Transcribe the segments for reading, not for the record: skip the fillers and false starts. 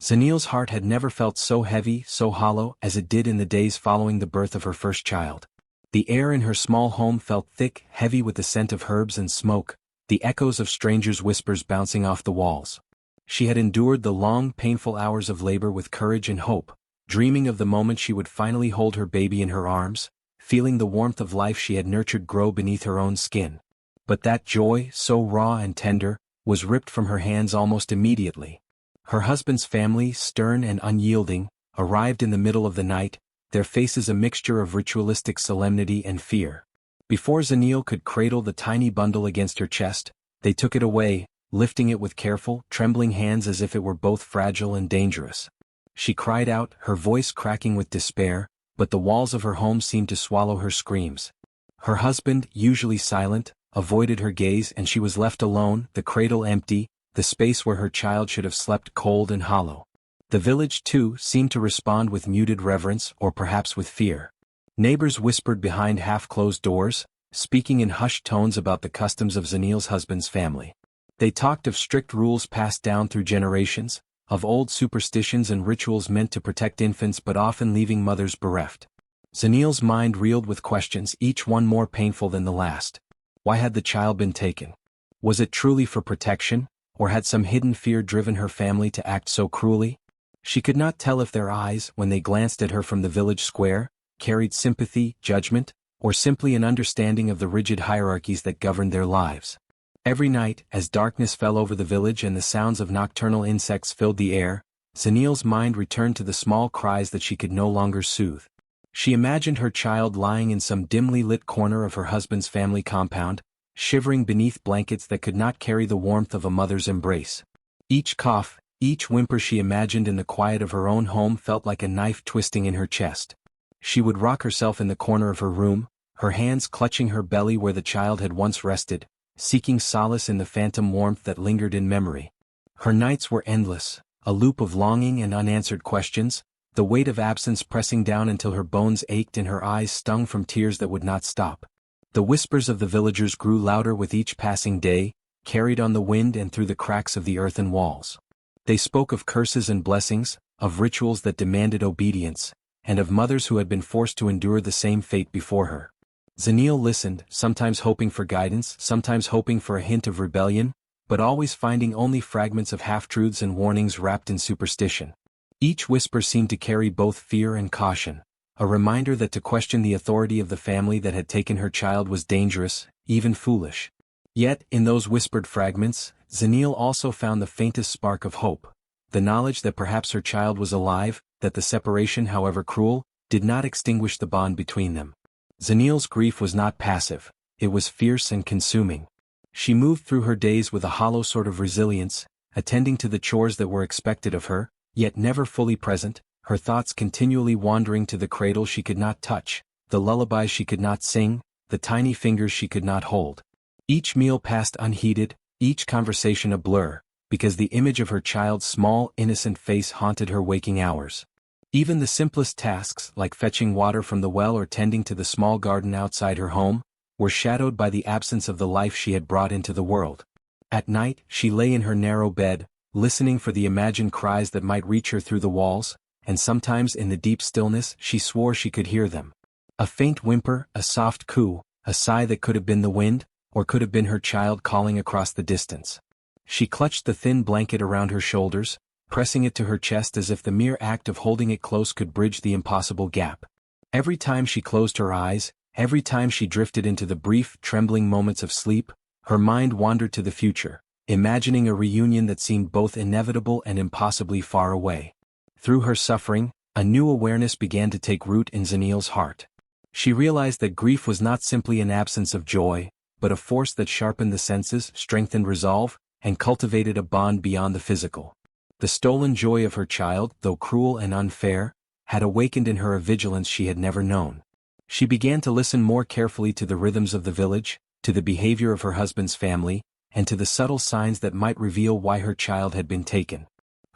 Zanil's heart had never felt so heavy, so hollow, as it did in the days following the birth of her first child. The air in her small home felt thick, heavy with the scent of herbs and smoke, the echoes of strangers' whispers bouncing off the walls. She had endured the long, painful hours of labor with courage and hope, dreaming of the moment she would finally hold her baby in her arms, feeling the warmth of life she had nurtured grow beneath her own skin. But that joy, so raw and tender, was ripped from her hands almost immediately. Her husband's family, stern and unyielding, arrived in the middle of the night, their faces a mixture of ritualistic solemnity and fear. Before Zanil could cradle the tiny bundle against her chest, they took it away, lifting it with careful, trembling hands as if it were both fragile and dangerous. She cried out, her voice cracking with despair, but the walls of her home seemed to swallow her screams. Her husband, usually silent, avoided her gaze, and she was left alone, the cradle empty, the space where her child should have slept cold and hollow. The village, too, seemed to respond with muted reverence or perhaps with fear. Neighbors whispered behind half-closed doors, speaking in hushed tones about the customs of Zanil's husband's family. They talked of strict rules passed down through generations, of old superstitions and rituals meant to protect infants but often leaving mothers bereft. Zanil's mind reeled with questions, each one more painful than the last. Why had the child been taken? Was it truly for protection, or had some hidden fear driven her family to act so cruelly? She could not tell if their eyes, when they glanced at her from the village square, carried sympathy, judgment, or simply an understanding of the rigid hierarchies that governed their lives. Every night, as darkness fell over the village and the sounds of nocturnal insects filled the air, Zanil's mind returned to the small cries that she could no longer soothe. She imagined her child lying in some dimly lit corner of her husband's family compound, shivering beneath blankets that could not carry the warmth of a mother's embrace. Each cough, each whimper she imagined in the quiet of her own home felt like a knife twisting in her chest. She would rock herself in the corner of her room, her hands clutching her belly where the child had once rested, seeking solace in the phantom warmth that lingered in memory. Her nights were endless, a loop of longing and unanswered questions, the weight of absence pressing down until her bones ached and her eyes stung from tears that would not stop. The whispers of the villagers grew louder with each passing day, carried on the wind and through the cracks of the earthen walls. They spoke of curses and blessings, of rituals that demanded obedience, and of mothers who had been forced to endure the same fate before her. Zanil listened, sometimes hoping for guidance, sometimes hoping for a hint of rebellion, but always finding only fragments of half-truths and warnings wrapped in superstition. Each whisper seemed to carry both fear and caution, a reminder that to question the authority of the family that had taken her child was dangerous, even foolish. Yet, in those whispered fragments, Zanil also found the faintest spark of hope, the knowledge that perhaps her child was alive, that the separation, however cruel, did not extinguish the bond between them. Zanil's grief was not passive, it was fierce and consuming. She moved through her days with a hollow sort of resilience, attending to the chores that were expected of her, yet never fully present, her thoughts continually wandering to the cradle she could not touch, the lullabies she could not sing, the tiny fingers she could not hold. Each meal passed unheeded, each conversation a blur, because the image of her child's small, innocent face haunted her waking hours. Even the simplest tasks, like fetching water from the well or tending to the small garden outside her home, were shadowed by the absence of the life she had brought into the world. At night, she lay in her narrow bed, listening for the imagined cries that might reach her through the walls, and sometimes in the deep stillness she swore she could hear them. A faint whimper, a soft coo, a sigh that could have been the wind, or could have been her child calling across the distance. She clutched the thin blanket around her shoulders, pressing it to her chest as if the mere act of holding it close could bridge the impossible gap. Every time she closed her eyes, every time she drifted into the brief, trembling moments of sleep, her mind wandered to the future, imagining a reunion that seemed both inevitable and impossibly far away. Through her suffering, a new awareness began to take root in Zanil's heart. She realized that grief was not simply an absence of joy, but a force that sharpened the senses, strengthened resolve, and cultivated a bond beyond the physical. The stolen joy of her child, though cruel and unfair, had awakened in her a vigilance she had never known. She began to listen more carefully to the rhythms of the village, to the behavior of her husband's family, and to the subtle signs that might reveal why her child had been taken.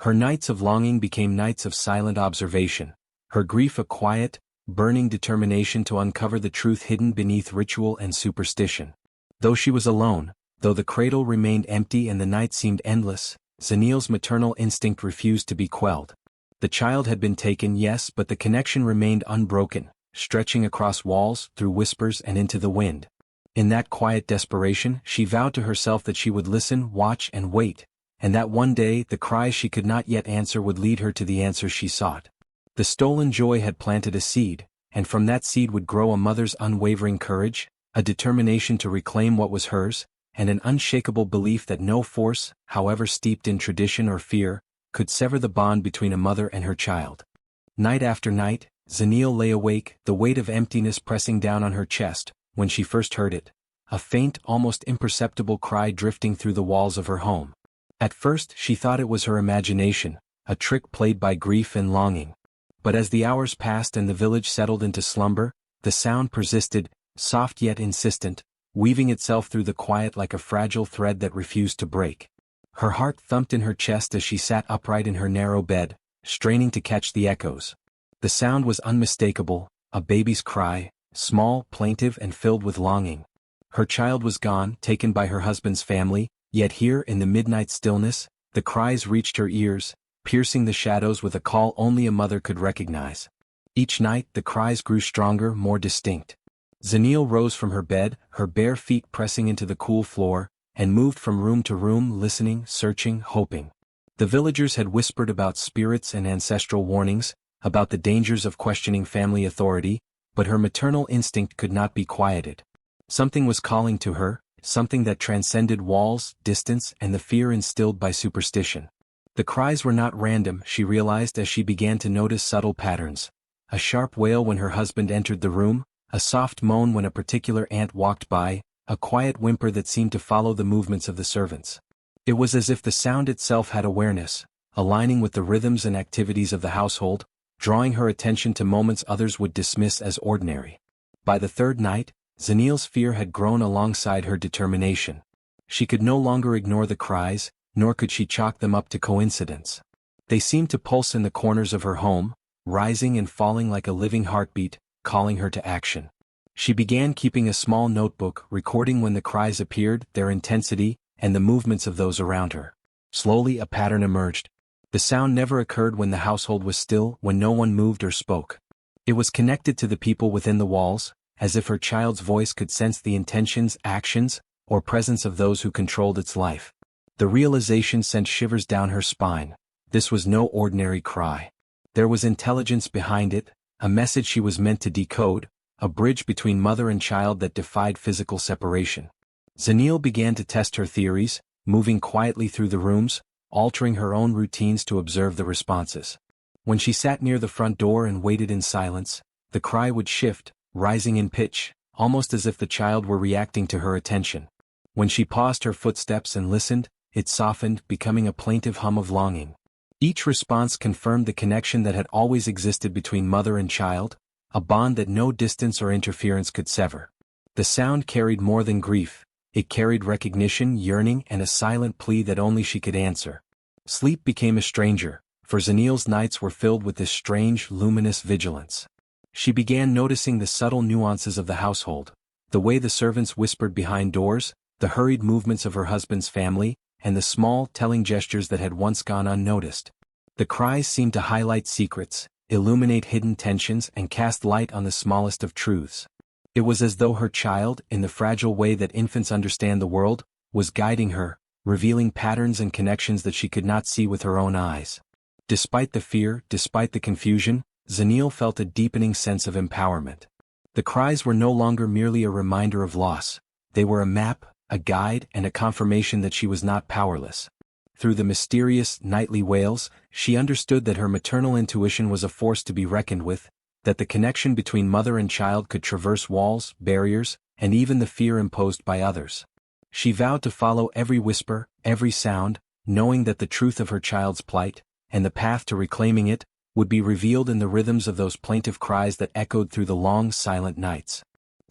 Her nights of longing became nights of silent observation, her grief a quiet, burning determination to uncover the truth hidden beneath ritual and superstition. Though she was alone, though the cradle remained empty and the night seemed endless, Zaniel's maternal instinct refused to be quelled. The child had been taken, yes, but the connection remained unbroken, stretching across walls, through whispers and into the wind. In that quiet desperation, she vowed to herself that she would listen, watch and wait, and that one day the cries she could not yet answer would lead her to the answers she sought. The stolen joy had planted a seed, and from that seed would grow a mother's unwavering courage, a determination to reclaim what was hers, and an unshakable belief that no force, however steeped in tradition or fear, could sever the bond between a mother and her child. Night after night, Zaniel lay awake, the weight of emptiness pressing down on her chest, when she first heard it, a faint, almost imperceptible cry drifting through the walls of her home. At first she thought it was her imagination, a trick played by grief and longing. But as the hours passed and the village settled into slumber, the sound persisted, soft yet insistent, weaving itself through the quiet like a fragile thread that refused to break. Her heart thumped in her chest as she sat upright in her narrow bed, straining to catch the echoes. The sound was unmistakable, a baby's cry, small, plaintive and filled with longing. Her child was gone, taken by her husband's family, yet here in the midnight stillness, the cries reached her ears, piercing the shadows with a call only a mother could recognize. Each night the cries grew stronger, more distinct. Zaniel rose from her bed, her bare feet pressing into the cool floor, and moved from room to room, listening, searching, hoping. The villagers had whispered about spirits and ancestral warnings, about the dangers of questioning family authority, but her maternal instinct could not be quieted. Something was calling to her, something that transcended walls, distance, and the fear instilled by superstition. The cries were not random, she realized as she began to notice subtle patterns. A sharp wail when her husband entered the room, a soft moan when a particular aunt walked by, a quiet whimper that seemed to follow the movements of the servants. It was as if the sound itself had awareness, aligning with the rhythms and activities of the household, drawing her attention to moments others would dismiss as ordinary. By the third night, Zaniel's fear had grown alongside her determination. She could no longer ignore the cries, nor could she chalk them up to coincidence. They seemed to pulse in the corners of her home, rising and falling like a living heartbeat, calling her to action. She began keeping a small notebook, recording when the cries appeared, their intensity, and the movements of those around her. Slowly a pattern emerged. The sound never occurred when the household was still, when no one moved or spoke. It was connected to the people within the walls, as if her child's voice could sense the intentions, actions, or presence of those who controlled its life. The realization sent shivers down her spine. This was no ordinary cry. There was intelligence behind it, a message she was meant to decode, a bridge between mother and child that defied physical separation. Zaniel began to test her theories, moving quietly through the rooms, altering her own routines to observe the responses. When she sat near the front door and waited in silence, the cry would shift, rising in pitch, almost as if the child were reacting to her attention. When she paused her footsteps and listened, it softened, becoming a plaintive hum of longing. Each response confirmed the connection that had always existed between mother and child, a bond that no distance or interference could sever. The sound carried more than grief. It carried recognition, yearning, and a silent plea that only she could answer. Sleep became a stranger, for Zaniel's nights were filled with this strange, luminous vigilance. She began noticing the subtle nuances of the household, the way the servants whispered behind doors, the hurried movements of her husband's family, and the small, telling gestures that had once gone unnoticed. The cries seemed to highlight secrets, illuminate hidden tensions, and cast light on the smallest of truths. It was as though her child, in the fragile way that infants understand the world, was guiding her, revealing patterns and connections that she could not see with her own eyes. Despite the fear, despite the confusion, Zaniel felt a deepening sense of empowerment. The cries were no longer merely a reminder of loss. They were a map, a guide, and a confirmation that she was not powerless. Through the mysterious, nightly wails, she understood that her maternal intuition was a force to be reckoned with, that the connection between mother and child could traverse walls, barriers, and even the fear imposed by others. She vowed to follow every whisper, every sound, knowing that the truth of her child's plight, and the path to reclaiming it, would be revealed in the rhythms of those plaintive cries that echoed through the long, silent nights.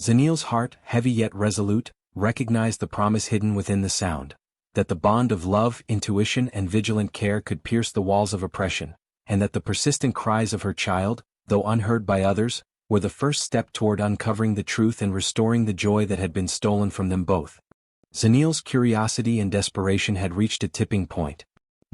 Zaniel's heart, heavy yet resolute, recognized the promise hidden within the sound, that the bond of love, intuition, and vigilant care could pierce the walls of oppression, and that the persistent cries of her child, though unheard by others, were the first step toward uncovering the truth and restoring the joy that had been stolen from them both. Zaniel's curiosity and desperation had reached a tipping point.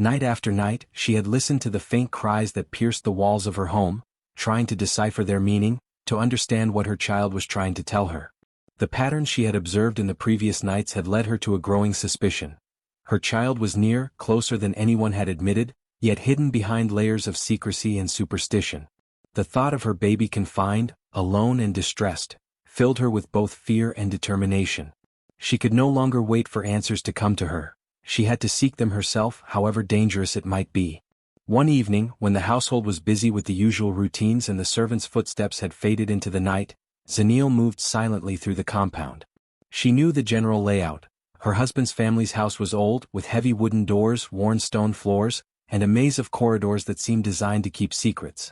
Night after night, she had listened to the faint cries that pierced the walls of her home, trying to decipher their meaning, to understand what her child was trying to tell her. The patterns she had observed in the previous nights had led her to a growing suspicion. Her child was near, closer than anyone had admitted, yet hidden behind layers of secrecy and superstition. The thought of her baby confined, alone and distressed, filled her with both fear and determination. She could no longer wait for answers to come to her. She had to seek them herself, however dangerous it might be. One evening, when the household was busy with the usual routines and the servants' footsteps had faded into the night, Zenil moved silently through the compound. She knew the general layout. Her husband's family's house was old, with heavy wooden doors, worn stone floors, and a maze of corridors that seemed designed to keep secrets.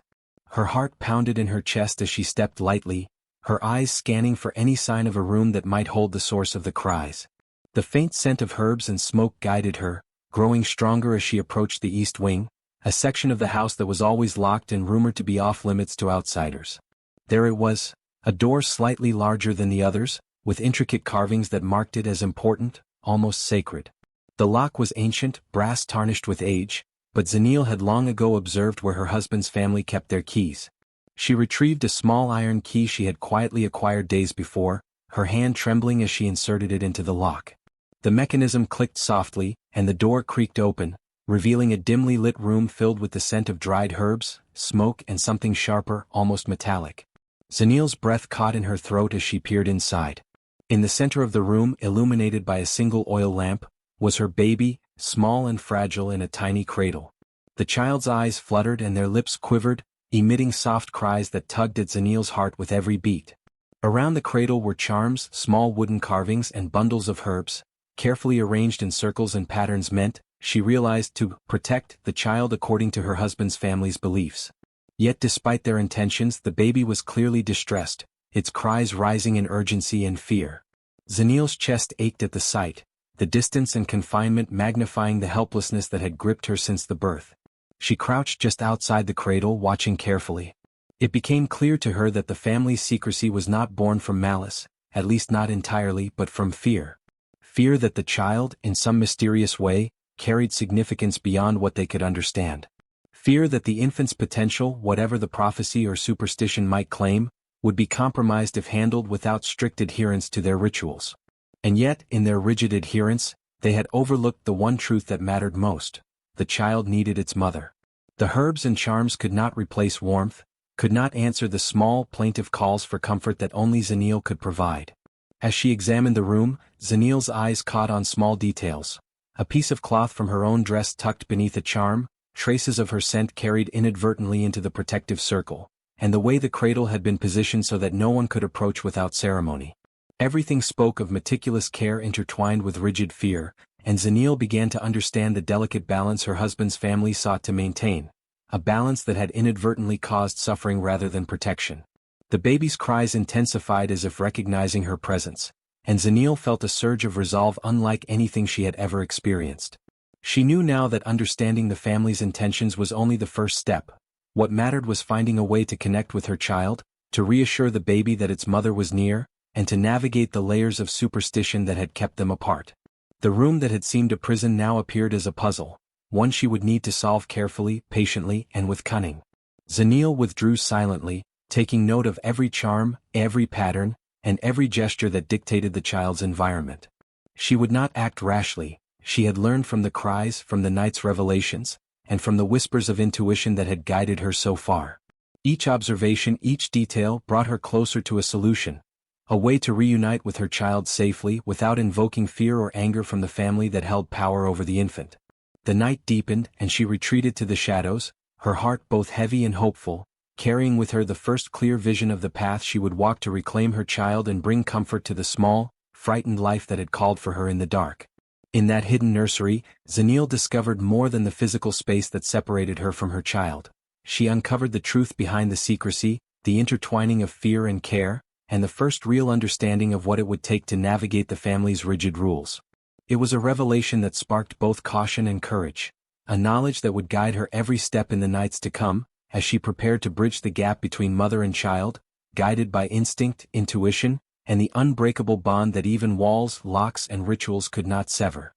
Her heart pounded in her chest as she stepped lightly, her eyes scanning for any sign of a room that might hold the source of the cries. The faint scent of herbs and smoke guided her, growing stronger as she approached the east wing, a section of the house that was always locked and rumored to be off-limits to outsiders. There it was, a door slightly larger than the others, with intricate carvings that marked it as important, almost sacred. The lock was ancient, brass tarnished with age, but Zenil had long ago observed where her husband's family kept their keys. She retrieved a small iron key she had quietly acquired days before, her hand trembling as she inserted it into the lock. The mechanism clicked softly, and the door creaked open, revealing a dimly lit room filled with the scent of dried herbs, smoke and something sharper, almost metallic. Zenil's breath caught in her throat as she peered inside. In the center of the room, illuminated by a single oil lamp, was her baby, small and fragile in a tiny cradle. The child's eyes fluttered and their lips quivered, emitting soft cries that tugged at Zenil's heart with every beat. Around the cradle were charms, small wooden carvings and bundles of herbs, carefully arranged in circles and patterns meant, she realized, to protect the child according to her husband's family's beliefs. Yet despite their intentions, the baby was clearly distressed, its cries rising in urgency and fear. Zenil's chest ached at the sight, the distance and confinement magnifying the helplessness that had gripped her since the birth. She crouched just outside the cradle, watching carefully. It became clear to her that the family's secrecy was not born from malice, at least not entirely, but from fear. Fear that the child, in some mysterious way, carried significance beyond what they could understand. Fear that the infant's potential, whatever the prophecy or superstition might claim, would be compromised if handled without strict adherence to their rituals. And yet, in their rigid adherence, they had overlooked the one truth that mattered most: the child needed its mother. The herbs and charms could not replace warmth, could not answer the small, plaintive calls for comfort that only Zenil could provide. As she examined the room, Zenil's eyes caught on small details. A piece of cloth from her own dress tucked beneath a charm, traces of her scent carried inadvertently into the protective circle, and the way the cradle had been positioned so that no one could approach without ceremony. Everything spoke of meticulous care intertwined with rigid fear, and Zenil began to understand the delicate balance her husband's family sought to maintain, a balance that had inadvertently caused suffering rather than protection. The baby's cries intensified as if recognizing her presence, and Zenil felt a surge of resolve unlike anything she had ever experienced. She knew now that understanding the family's intentions was only the first step. What mattered was finding a way to connect with her child, to reassure the baby that its mother was near, and to navigate the layers of superstition that had kept them apart. The room that had seemed a prison now appeared as a puzzle, one she would need to solve carefully, patiently, and with cunning. Zenil withdrew silently, taking note of every charm, every pattern, and every gesture that dictated the child's environment. She would not act rashly. She had learned from the cries, from the night's revelations, and from the whispers of intuition that had guided her so far. Each observation, each detail brought her closer to a solution, a way to reunite with her child safely without invoking fear or anger from the family that held power over the infant. The night deepened and she retreated to the shadows, her heart both heavy and hopeful, carrying with her the first clear vision of the path she would walk to reclaim her child and bring comfort to the small, frightened life that had called for her in the dark. In that hidden nursery, Zenil discovered more than the physical space that separated her from her child. She uncovered the truth behind the secrecy, the intertwining of fear and care, and the first real understanding of what it would take to navigate the family's rigid rules. It was a revelation that sparked both caution and courage, a knowledge that would guide her every step in the nights to come, as she prepared to bridge the gap between mother and child, guided by instinct, intuition, and the unbreakable bond that even walls, locks, and rituals could not sever.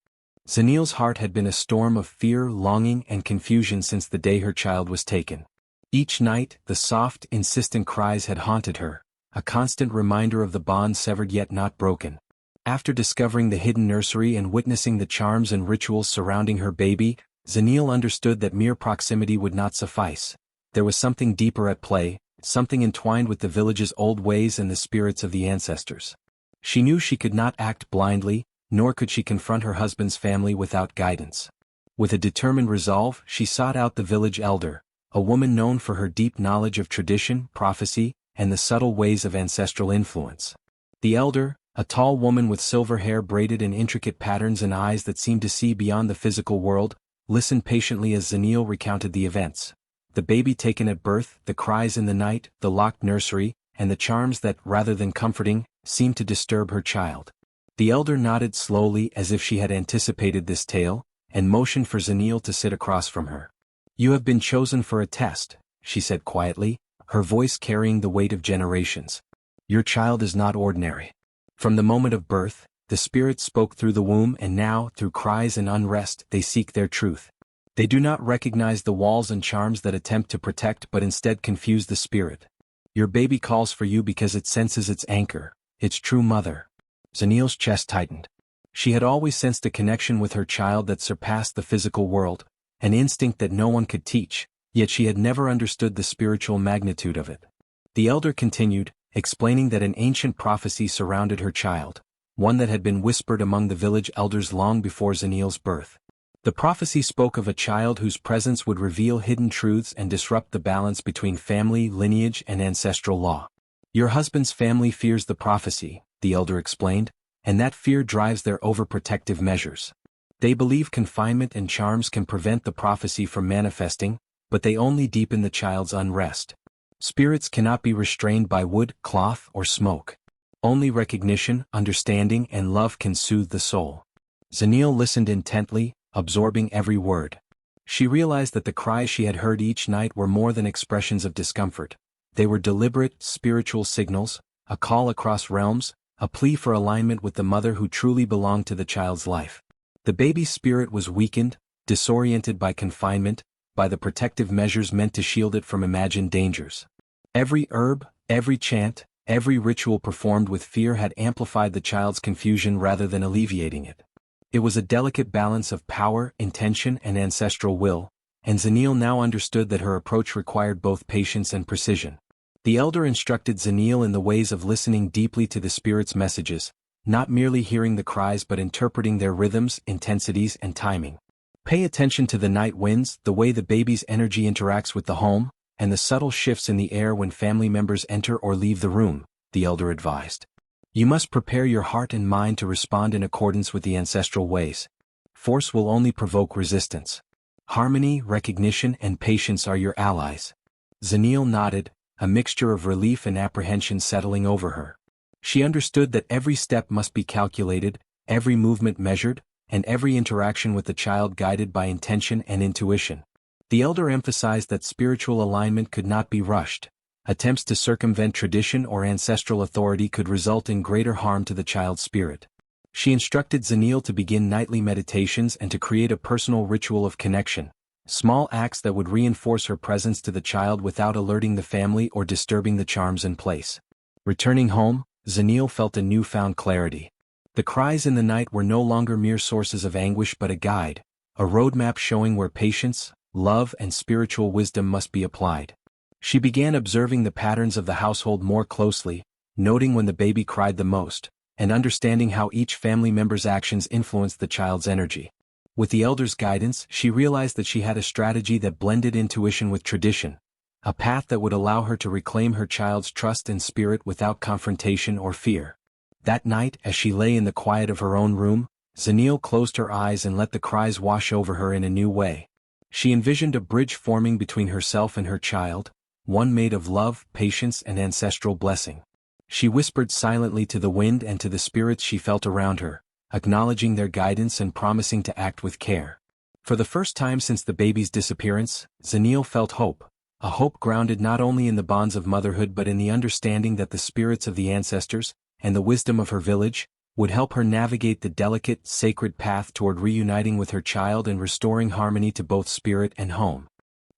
Zaniel's heart had been a storm of fear, longing, and confusion since the day her child was taken. Each night, the soft, insistent cries had haunted her, a constant reminder of the bond severed yet not broken. After discovering the hidden nursery and witnessing the charms and rituals surrounding her baby, Zaniel understood that mere proximity would not suffice. There was something deeper at play, something entwined with the village's old ways and the spirits of the ancestors. She knew she could not act blindly, nor could she confront her husband's family without guidance. With a determined resolve, she sought out the village elder, a woman known for her deep knowledge of tradition, prophecy, and the subtle ways of ancestral influence. The elder, a tall woman with silver hair braided in intricate patterns and eyes that seemed to see beyond the physical world, listened patiently as Zaniel recounted the events. The baby taken at birth, the cries in the night, the locked nursery, and the charms that, rather than comforting, seemed to disturb her child. The elder nodded slowly as if she had anticipated this tale, and motioned for Zaniel to sit across from her. "You have been chosen for a test," she said quietly, her voice carrying the weight of generations. "Your child is not ordinary. From the moment of birth, the spirits spoke through the womb, and now, through cries and unrest, they seek their truth. They do not recognize the walls and charms that attempt to protect but instead confuse the spirit. Your baby calls for you because it senses its anchor, its true mother." Zaniel's chest tightened. She had always sensed a connection with her child that surpassed the physical world, an instinct that no one could teach, yet she had never understood the spiritual magnitude of it. The elder continued, explaining that an ancient prophecy surrounded her child, one that had been whispered among the village elders long before Zaniel's birth. The prophecy spoke of a child whose presence would reveal hidden truths and disrupt the balance between family, lineage, and ancestral law. "Your husband's family fears the prophecy," the elder explained, "and that fear drives their overprotective measures. They believe confinement and charms can prevent the prophecy from manifesting, but they only deepen the child's unrest. Spirits cannot be restrained by wood, cloth, or smoke. Only recognition, understanding, and love can soothe the soul." Zaniel listened intently, absorbing every word. She realized that the cries she had heard each night were more than expressions of discomfort. They were deliberate, spiritual signals, a call across realms, a plea for alignment with the mother who truly belonged to the child's life. The baby's spirit was weakened, disoriented by confinement, by the protective measures meant to shield it from imagined dangers. Every herb, every chant, every ritual performed with fear had amplified the child's confusion rather than alleviating it. It was a delicate balance of power, intention, and ancestral will, and Zaniel now understood that her approach required both patience and precision. The elder instructed Zaniel in the ways of listening deeply to the spirit's messages, not merely hearing the cries but interpreting their rhythms, intensities, and timing. "Pay attention to the night winds, the way the baby's energy interacts with the home, and the subtle shifts in the air when family members enter or leave the room," the elder advised. "You must prepare your heart and mind to respond in accordance with the ancestral ways. Force will only provoke resistance. Harmony, recognition, and patience are your allies." Zaniel nodded, a mixture of relief and apprehension settling over her. She understood that every step must be calculated, every movement measured, and every interaction with the child guided by intention and intuition. The elder emphasized that spiritual alignment could not be rushed. Attempts to circumvent tradition or ancestral authority could result in greater harm to the child's spirit. She instructed Zaniel to begin nightly meditations and to create a personal ritual of connection, small acts that would reinforce her presence to the child without alerting the family or disturbing the charms in place. Returning home, Zaniel felt a newfound clarity. The cries in the night were no longer mere sources of anguish but a guide, a roadmap showing where patience, love, and spiritual wisdom must be applied. She began observing the patterns of the household more closely, noting when the baby cried the most, and understanding how each family member's actions influenced the child's energy. With the elder's guidance, she realized that she had a strategy that blended intuition with tradition, a path that would allow her to reclaim her child's trust and spirit without confrontation or fear. That night, as she lay in the quiet of her own room, Zaniel closed her eyes and let the cries wash over her in a new way. She envisioned a bridge forming between herself and her child, one made of love, patience, and ancestral blessing. She whispered silently to the wind and to the spirits she felt around her, acknowledging their guidance and promising to act with care. For the first time since the baby's disappearance, Zaniel felt hope, a hope grounded not only in the bonds of motherhood but in the understanding that the spirits of the ancestors, and the wisdom of her village, would help her navigate the delicate, sacred path toward reuniting with her child and restoring harmony to both spirit and home.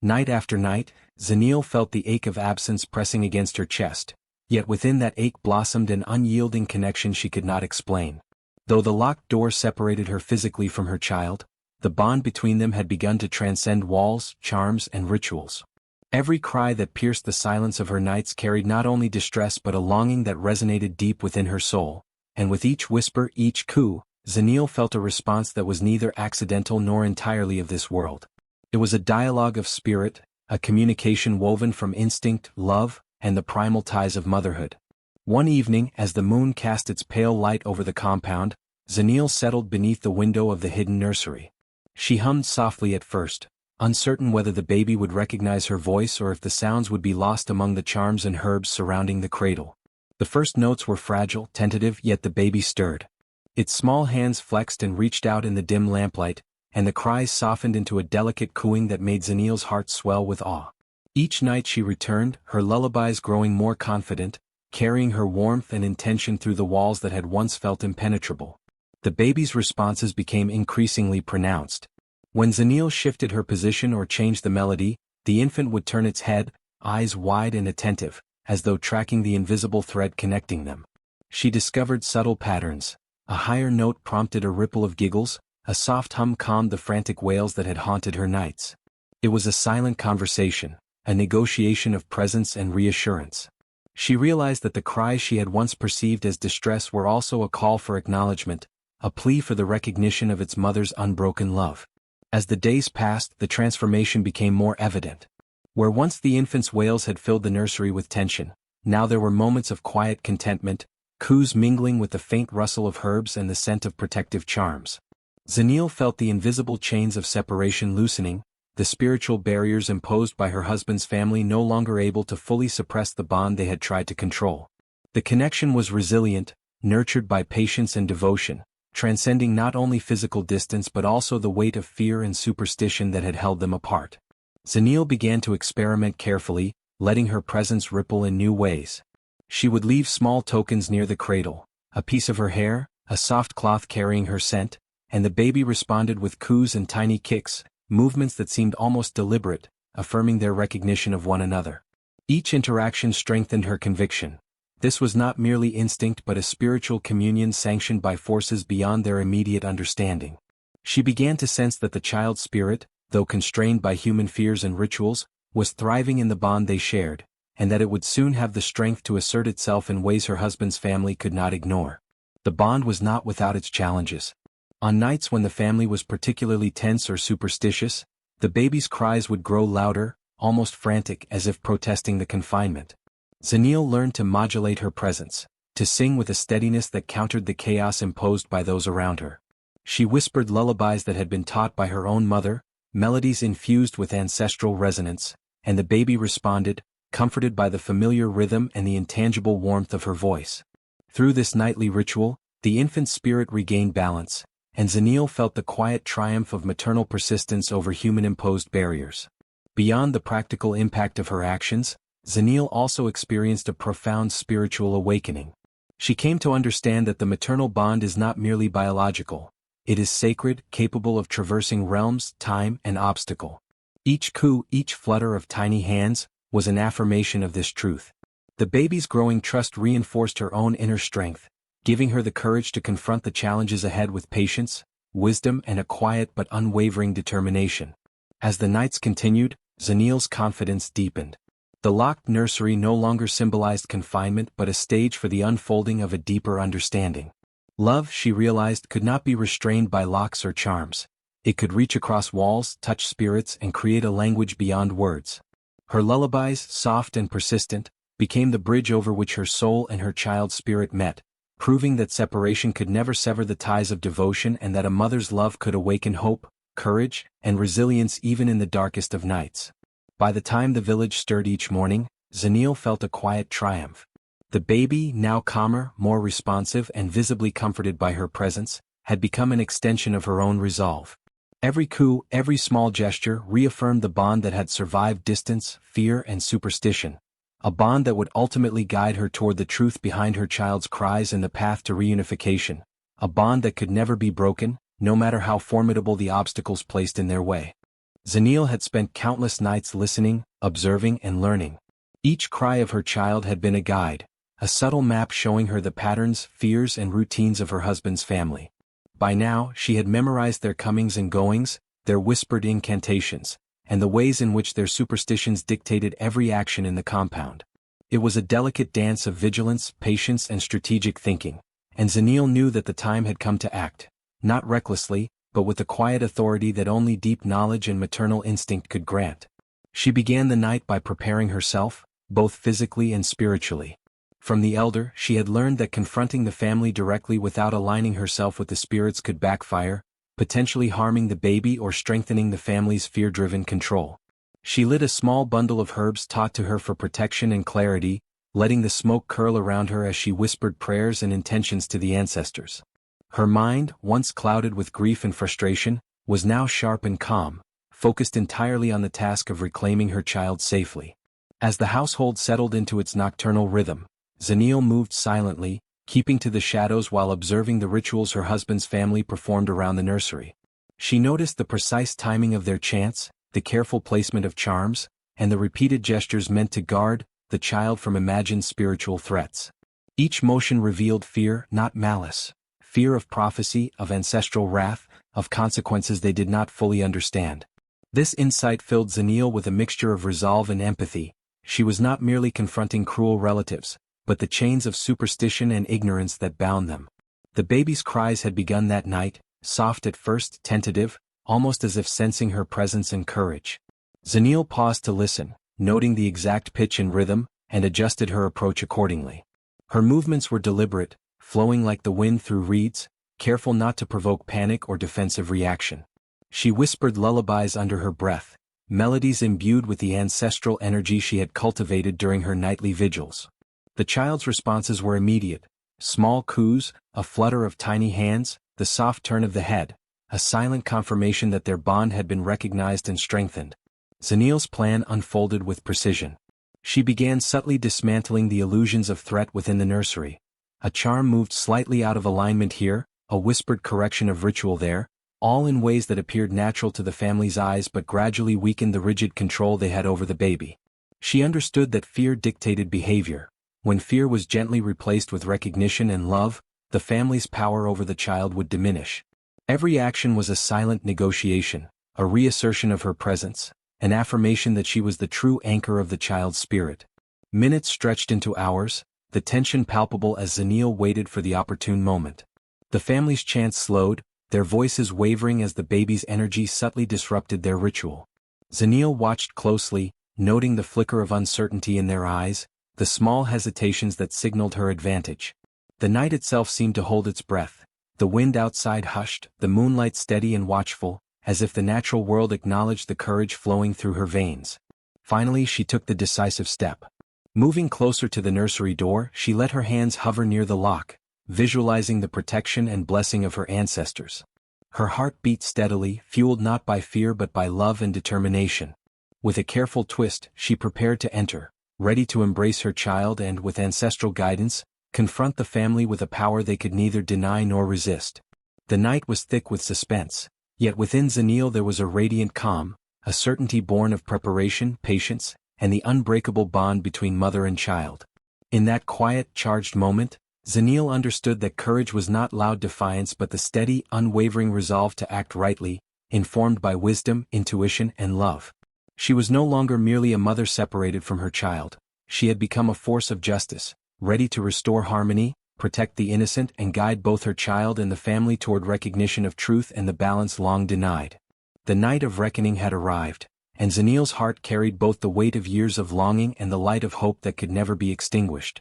Night after night, Zanille felt the ache of absence pressing against her chest, yet within that ache blossomed an unyielding connection she could not explain. Though the locked door separated her physically from her child, the bond between them had begun to transcend walls, charms, and rituals. Every cry that pierced the silence of her nights carried not only distress but a longing that resonated deep within her soul, and with each whisper, each coo, Zanille felt a response that was neither accidental nor entirely of this world. It was a dialogue of spirit, a communication woven from instinct, love, and the primal ties of motherhood. One evening, as the moon cast its pale light over the compound, Zanille settled beneath the window of the hidden nursery. She hummed softly at first, uncertain whether the baby would recognize her voice or if the sounds would be lost among the charms and herbs surrounding the cradle. The first notes were fragile, tentative, yet the baby stirred. Its small hands flexed and reached out in the dim lamplight, and the cries softened into a delicate cooing that made Zanille's heart swell with awe. Each night she returned, her lullabies growing more confident, carrying her warmth and intention through the walls that had once felt impenetrable. The baby's responses became increasingly pronounced. When Zanille shifted her position or changed the melody, the infant would turn its head, eyes wide and attentive, as though tracking the invisible thread connecting them. She discovered subtle patterns. A higher note prompted a ripple of giggles, a soft hum calmed the frantic wails that had haunted her nights. It was a silent conversation, a negotiation of presence and reassurance. She realized that the cries she had once perceived as distress were also a call for acknowledgement, a plea for the recognition of its mother's unbroken love. As the days passed, the transformation became more evident. Where once the infant's wails had filled the nursery with tension, now there were moments of quiet contentment, coos mingling with the faint rustle of herbs and the scent of protective charms. Zanille felt the invisible chains of separation loosening, the spiritual barriers imposed by her husband's family no longer able to fully suppress the bond they had tried to control. The connection was resilient, nurtured by patience and devotion, transcending not only physical distance but also the weight of fear and superstition that had held them apart. Zanille began to experiment carefully, letting her presence ripple in new ways. She would leave small tokens near the cradle, a piece of her hair, a soft cloth carrying her scent, and the baby responded with coos and tiny kicks, movements that seemed almost deliberate, affirming their recognition of one another. Each interaction strengthened her conviction. This was not merely instinct but a spiritual communion sanctioned by forces beyond their immediate understanding. She began to sense that the child's spirit, though constrained by human fears and rituals, was thriving in the bond they shared, and that it would soon have the strength to assert itself in ways her husband's family could not ignore. The bond was not without its challenges. On nights when the family was particularly tense or superstitious, the baby's cries would grow louder, almost frantic as if protesting the confinement. Zanille learned to modulate her presence, to sing with a steadiness that countered the chaos imposed by those around her. She whispered lullabies that had been taught by her own mother, melodies infused with ancestral resonance, and the baby responded, comforted by the familiar rhythm and the intangible warmth of her voice. Through this nightly ritual, the infant's spirit regained balance, and Zanille felt the quiet triumph of maternal persistence over human-imposed barriers. Beyond the practical impact of her actions, Zanille also experienced a profound spiritual awakening. She came to understand that the maternal bond is not merely biological. It is sacred, capable of traversing realms, time, and obstacle. Each coo, each flutter of tiny hands, was an affirmation of this truth. The baby's growing trust reinforced her own inner strength, giving her the courage to confront the challenges ahead with patience, wisdom, and a quiet but unwavering determination. As the nights continued, Zanille's confidence deepened. The locked nursery no longer symbolized confinement but a stage for the unfolding of a deeper understanding. Love, she realized, could not be restrained by locks or charms. It could reach across walls, touch spirits, and create a language beyond words. Her lullabies, soft and persistent, became the bridge over which her soul and her child's spirit met, proving that separation could never sever the ties of devotion and that a mother's love could awaken hope, courage, and resilience even in the darkest of nights. By the time the village stirred each morning, Zanille felt a quiet triumph. The baby, now calmer, more responsive and visibly comforted by her presence, had become an extension of her own resolve. Every coo, every small gesture reaffirmed the bond that had survived distance, fear, and superstition, a bond that would ultimately guide her toward the truth behind her child's cries and the path to reunification, a bond that could never be broken, no matter how formidable the obstacles placed in their way. Zenil had spent countless nights listening, observing and learning. Each cry of her child had been a guide, a subtle map showing her the patterns, fears and routines of her husband's family. By now, she had memorized their comings and goings, their whispered incantations, and the ways in which their superstitions dictated every action in the compound. It was a delicate dance of vigilance, patience and strategic thinking, and Zenil knew that the time had come to act, not recklessly, but with the quiet authority that only deep knowledge and maternal instinct could grant. She began the night by preparing herself, both physically and spiritually. From the elder, she had learned that confronting the family directly without aligning herself with the spirits could backfire, potentially harming the baby or strengthening the family's fear-driven control. She lit a small bundle of herbs taught to her for protection and clarity, letting the smoke curl around her as she whispered prayers and intentions to the ancestors. Her mind, once clouded with grief and frustration, was now sharp and calm, focused entirely on the task of reclaiming her child safely. As the household settled into its nocturnal rhythm, Zenil moved silently, keeping to the shadows while observing the rituals her husband's family performed around the nursery. She noticed the precise timing of their chants, the careful placement of charms, and the repeated gestures meant to guard the child from imagined spiritual threats. Each motion revealed fear, not malice, fear of prophecy, of ancestral wrath, of consequences they did not fully understand. This insight filled Zenil with a mixture of resolve and empathy. She was not merely confronting cruel relatives, but the chains of superstition and ignorance that bound them. The baby's cries had begun that night, soft at first, tentative, almost as if sensing her presence and courage. Zenil paused to listen, noting the exact pitch and rhythm, and adjusted her approach accordingly. Her movements were deliberate, flowing like the wind through reeds, careful not to provoke panic or defensive reaction. She whispered lullabies under her breath, melodies imbued with the ancestral energy she had cultivated during her nightly vigils. The child's responses were immediate: small coos, a flutter of tiny hands, the soft turn of the head, a silent confirmation that their bond had been recognized and strengthened. Zenil's plan unfolded with precision. She began subtly dismantling the illusions of threat within the nursery. A charm moved slightly out of alignment here, a whispered correction of ritual there, all in ways that appeared natural to the family's eyes but gradually weakened the rigid control they had over the baby. She understood that fear dictated behavior. When fear was gently replaced with recognition and love, the family's power over the child would diminish. Every action was a silent negotiation, a reassertion of her presence, an affirmation that she was the true anchor of the child's spirit. Minutes stretched into hours, the tension palpable as Zenil waited for the opportune moment. The family's chants slowed, their voices wavering as the baby's energy subtly disrupted their ritual. Zenil watched closely, noting the flicker of uncertainty in their eyes, the small hesitations that signaled her advantage. The night itself seemed to hold its breath, the wind outside hushed, the moonlight steady and watchful, as if the natural world acknowledged the courage flowing through her veins. Finally she took the decisive step. Moving closer to the nursery door, she let her hands hover near the lock, visualizing the protection and blessing of her ancestors. Her heart beat steadily, fueled not by fear but by love and determination. With a careful twist, she prepared to enter, ready to embrace her child and, with ancestral guidance, confront the family with a power they could neither deny nor resist. The night was thick with suspense, yet within Zenil there was a radiant calm, a certainty born of preparation, patience, and the unbreakable bond between mother and child. In that quiet, charged moment, Zenil understood that courage was not loud defiance but the steady, unwavering resolve to act rightly, informed by wisdom, intuition, and love. She was no longer merely a mother separated from her child. She had become a force of justice, ready to restore harmony, protect the innocent, and guide both her child and the family toward recognition of truth and the balance long denied. The night of reckoning had arrived, and Zenil's heart carried both the weight of years of longing and the light of hope that could never be extinguished.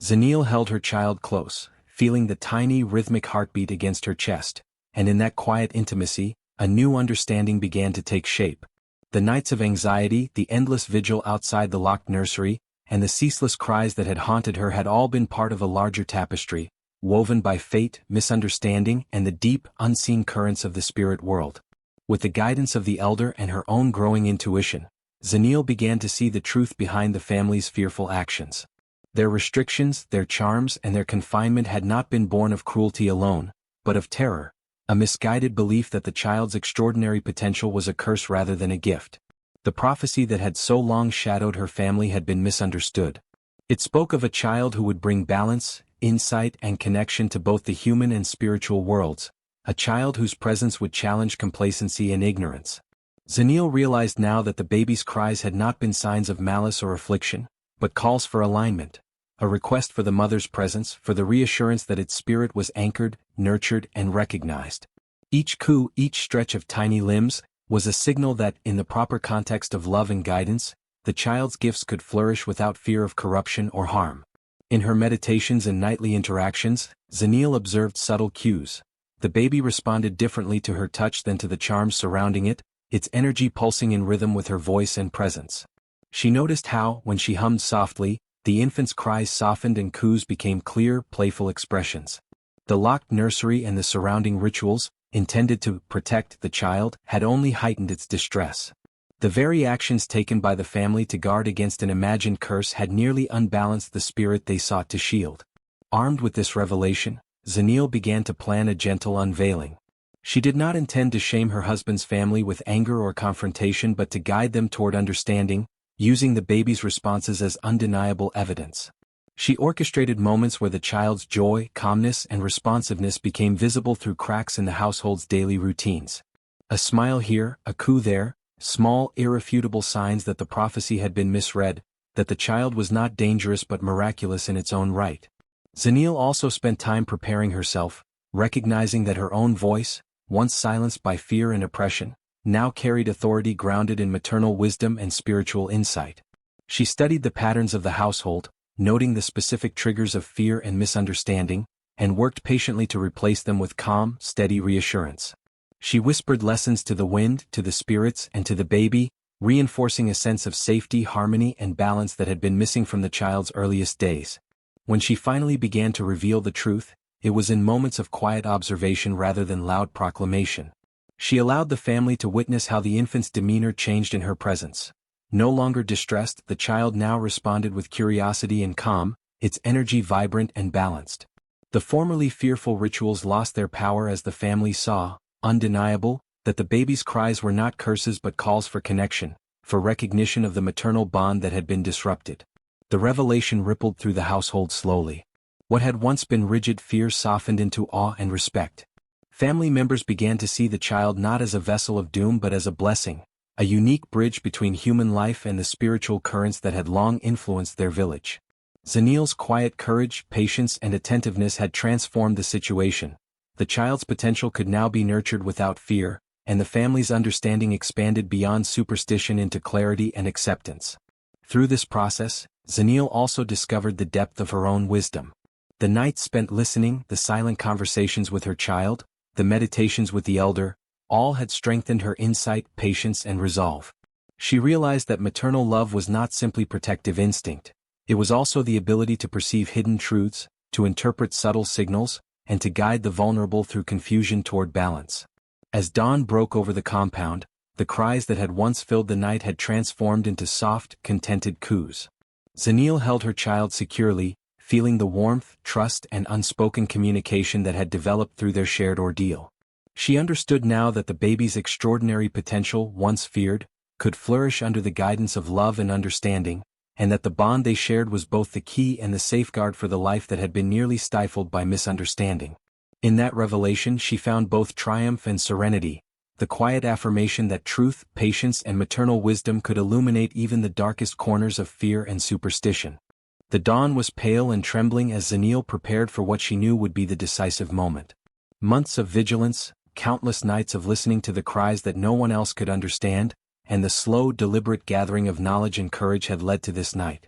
Zenil held her child close, feeling the tiny rhythmic heartbeat against her chest, and in that quiet intimacy, a new understanding began to take shape. The nights of anxiety, the endless vigil outside the locked nursery, and the ceaseless cries that had haunted her had all been part of a larger tapestry, woven by fate, misunderstanding, and the deep, unseen currents of the spirit world. With the guidance of the elder and her own growing intuition, Zeniel began to see the truth behind the family's fearful actions. Their restrictions, their charms, and their confinement had not been born of cruelty alone, but of terror, a misguided belief that the child's extraordinary potential was a curse rather than a gift. The prophecy that had so long shadowed her family had been misunderstood. It spoke of a child who would bring balance, insight, and connection to both the human and spiritual worlds, a child whose presence would challenge complacency and ignorance. Zeniel realized now that the baby's cries had not been signs of malice or affliction, but calls for alignment, a request for the mother's presence, for the reassurance that its spirit was anchored, nurtured, and recognized. Each coo, each stretch of tiny limbs, was a signal that, in the proper context of love and guidance, the child's gifts could flourish without fear of corruption or harm. In her meditations and nightly interactions, Zeniel observed subtle cues. The baby responded differently to her touch than to the charms surrounding it, its energy pulsing in rhythm with her voice and presence. She noticed how, when she hummed softly, the infant's cries softened and coos became clear, playful expressions. The locked nursery and the surrounding rituals, intended to protect the child, had only heightened its distress. The very actions taken by the family to guard against an imagined curse had nearly unbalanced the spirit they sought to shield. Armed with this revelation, Zeniel began to plan a gentle unveiling. She did not intend to shame her husband's family with anger or confrontation but to guide them toward understanding, using the baby's responses as undeniable evidence. She orchestrated moments where the child's joy, calmness, and responsiveness became visible through cracks in the household's daily routines. A smile here, a coo there, small, irrefutable signs that the prophecy had been misread, that the child was not dangerous but miraculous in its own right. Zeniel also spent time preparing herself, recognizing that her own voice, once silenced by fear and oppression, now carried authority grounded in maternal wisdom and spiritual insight. She studied the patterns of the household, noting the specific triggers of fear and misunderstanding, and worked patiently to replace them with calm, steady reassurance. She whispered lessons to the wind, to the spirits, and to the baby, reinforcing a sense of safety, harmony, and balance that had been missing from the child's earliest days. When she finally began to reveal the truth, it was in moments of quiet observation rather than loud proclamation. She allowed the family to witness how the infant's demeanor changed in her presence. No longer distressed, the child now responded with curiosity and calm, its energy vibrant and balanced. The formerly fearful rituals lost their power as the family saw, undeniable, that the baby's cries were not curses but calls for connection, for recognition of the maternal bond that had been disrupted. The revelation rippled through the household slowly. What had once been rigid fear softened into awe and respect. Family members began to see the child not as a vessel of doom but as a blessing, a unique bridge between human life and the spiritual currents that had long influenced their village. Zeniel's quiet courage, patience, and attentiveness had transformed the situation. The child's potential could now be nurtured without fear, and the family's understanding expanded beyond superstition into clarity and acceptance. Through this process, Zeniel also discovered the depth of her own wisdom. The nights spent listening, the silent conversations with her child, the meditations with the elder, all had strengthened her insight, patience, and resolve. She realized that maternal love was not simply protective instinct. It was also the ability to perceive hidden truths, to interpret subtle signals, and to guide the vulnerable through confusion toward balance. As dawn broke over the compound, the cries that had once filled the night had transformed into soft, contented coos. Zeniel held her child securely, feeling the warmth, trust, and unspoken communication that had developed through their shared ordeal. She understood now that the baby's extraordinary potential, once feared, could flourish under the guidance of love and understanding, and that the bond they shared was both the key and the safeguard for the life that had been nearly stifled by misunderstanding. In that revelation she found both triumph and serenity, the quiet affirmation that truth, patience, and maternal wisdom could illuminate even the darkest corners of fear and superstition. The dawn was pale and trembling as Zeniel prepared for what she knew would be the decisive moment. Months of vigilance, countless nights of listening to the cries that no one else could understand, and the slow, deliberate gathering of knowledge and courage had led to this night.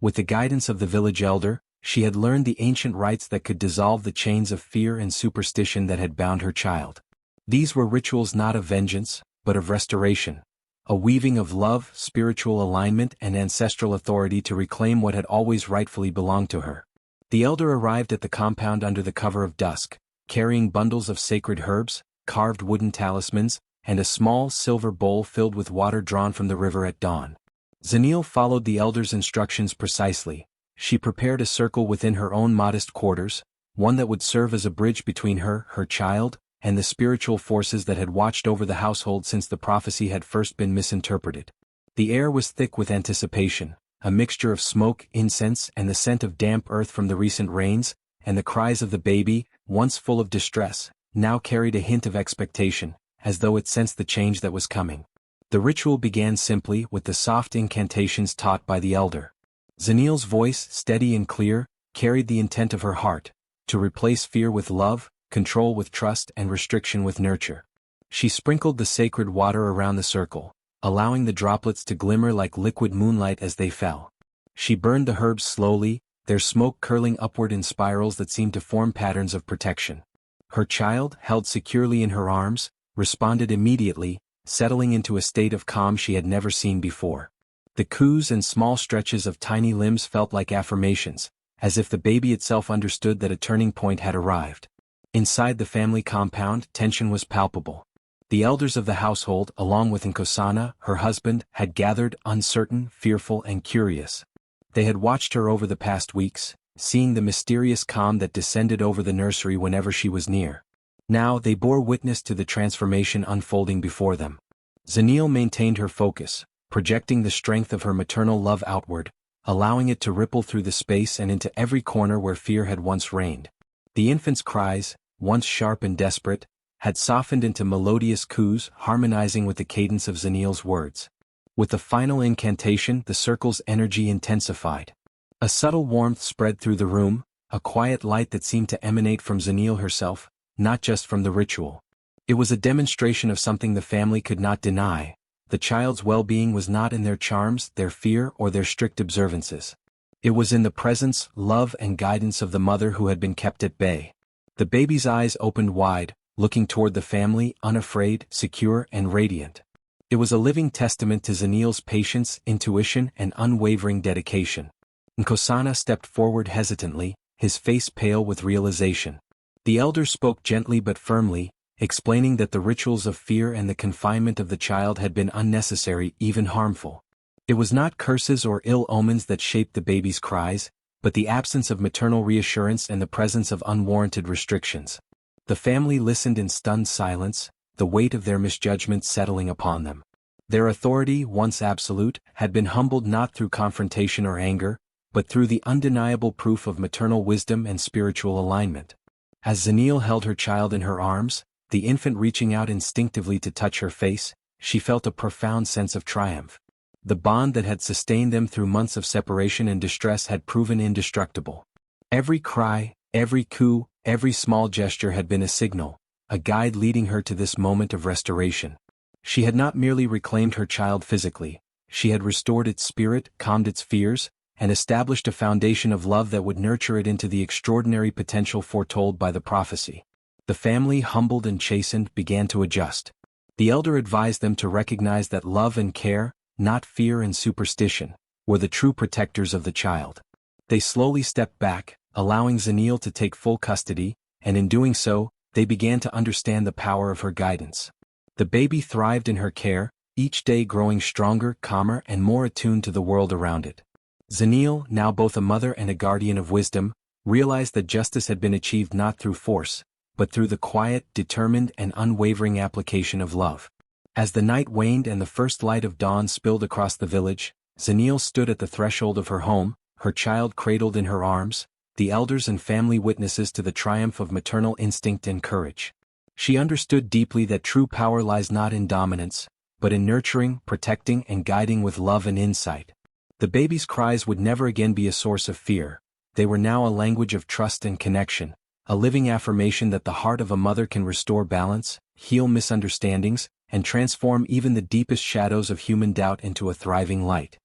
With the guidance of the village elder, she had learned the ancient rites that could dissolve the chains of fear and superstition that had bound her child. These were rituals not of vengeance, but of restoration, a weaving of love, spiritual alignment, and ancestral authority to reclaim what had always rightfully belonged to her. The elder arrived at the compound under the cover of dusk, carrying bundles of sacred herbs, carved wooden talismans, and a small silver bowl filled with water drawn from the river at dawn. Zeniel followed the elder's instructions precisely. She prepared a circle within her own modest quarters, one that would serve as a bridge between her child, and the spiritual forces that had watched over the household since the prophecy had first been misinterpreted. The air was thick with anticipation, a mixture of smoke, incense, and the scent of damp earth from the recent rains, and the cries of the baby, once full of distress, now carried a hint of expectation, as though it sensed the change that was coming. The ritual began simply with the soft incantations taught by the elder. Zeniel's voice, steady and clear, carried the intent of her heart, to replace fear with love, control with trust, and restriction with nurture. She sprinkled the sacred water around the circle, allowing the droplets to glimmer like liquid moonlight as they fell. She burned the herbs slowly, their smoke curling upward in spirals that seemed to form patterns of protection. Her child, held securely in her arms, responded immediately, settling into a state of calm she had never seen before. The coos and small stretches of tiny limbs felt like affirmations, as if the baby itself understood that a turning point had arrived. Inside the family compound, tension was palpable. The elders of the household, along with Nkosana, her husband, had gathered, uncertain, fearful, and curious. They had watched her over the past weeks, seeing the mysterious calm that descended over the nursery whenever she was near. Now they bore witness to the transformation unfolding before them. Zeniel maintained her focus, projecting the strength of her maternal love outward, allowing it to ripple through the space and into every corner where fear had once reigned. The infant's cries, once sharp and desperate, had softened into melodious coos harmonizing with the cadence of Zeniel's words. With the final incantation, the circle's energy intensified. A subtle warmth spread through the room, a quiet light that seemed to emanate from Zeniel herself, not just from the ritual. It was a demonstration of something the family could not deny. The child's well-being was not in their charms, their fear, or their strict observances. It was in the presence, love, and guidance of the mother who had been kept at bay. The baby's eyes opened wide, looking toward the family, unafraid, secure, and radiant. It was a living testament to Zeniel's patience, intuition, and unwavering dedication. Nkosana stepped forward hesitantly, his face pale with realization. The elder spoke gently but firmly, explaining that the rituals of fear and the confinement of the child had been unnecessary, even harmful. It was not curses or ill omens that shaped the baby's cries, but the absence of maternal reassurance and the presence of unwarranted restrictions. The family listened in stunned silence, the weight of their misjudgment settling upon them. Their authority, once absolute, had been humbled not through confrontation or anger, but through the undeniable proof of maternal wisdom and spiritual alignment. As Zeniel held her child in her arms, the infant reaching out instinctively to touch her face, she felt a profound sense of triumph. The bond that had sustained them through months of separation and distress had proven indestructible. Every cry, every coo, every small gesture had been a signal, a guide leading her to this moment of restoration. She had not merely reclaimed her child physically, she had restored its spirit, calmed its fears, and established a foundation of love that would nurture it into the extraordinary potential foretold by the prophecy. The family, humbled and chastened, began to adjust. The elder advised them to recognize that love and care, not fear and superstition, were the true protectors of the child. They slowly stepped back, allowing Zeniel to take full custody, and in doing so, they began to understand the power of her guidance. The baby thrived in her care, each day growing stronger, calmer, and more attuned to the world around it. Zeniel, now both a mother and a guardian of wisdom, realized that justice had been achieved not through force, but through the quiet, determined, and unwavering application of love. As the night waned and the first light of dawn spilled across the village, Zeniel stood at the threshold of her home, her child cradled in her arms, the elders and family witnesses to the triumph of maternal instinct and courage. She understood deeply that true power lies not in dominance, but in nurturing, protecting, and guiding with love and insight. The baby's cries would never again be a source of fear. They were now a language of trust and connection, a living affirmation that the heart of a mother can restore balance, heal misunderstandings, and transform even the deepest shadows of human doubt into a thriving light.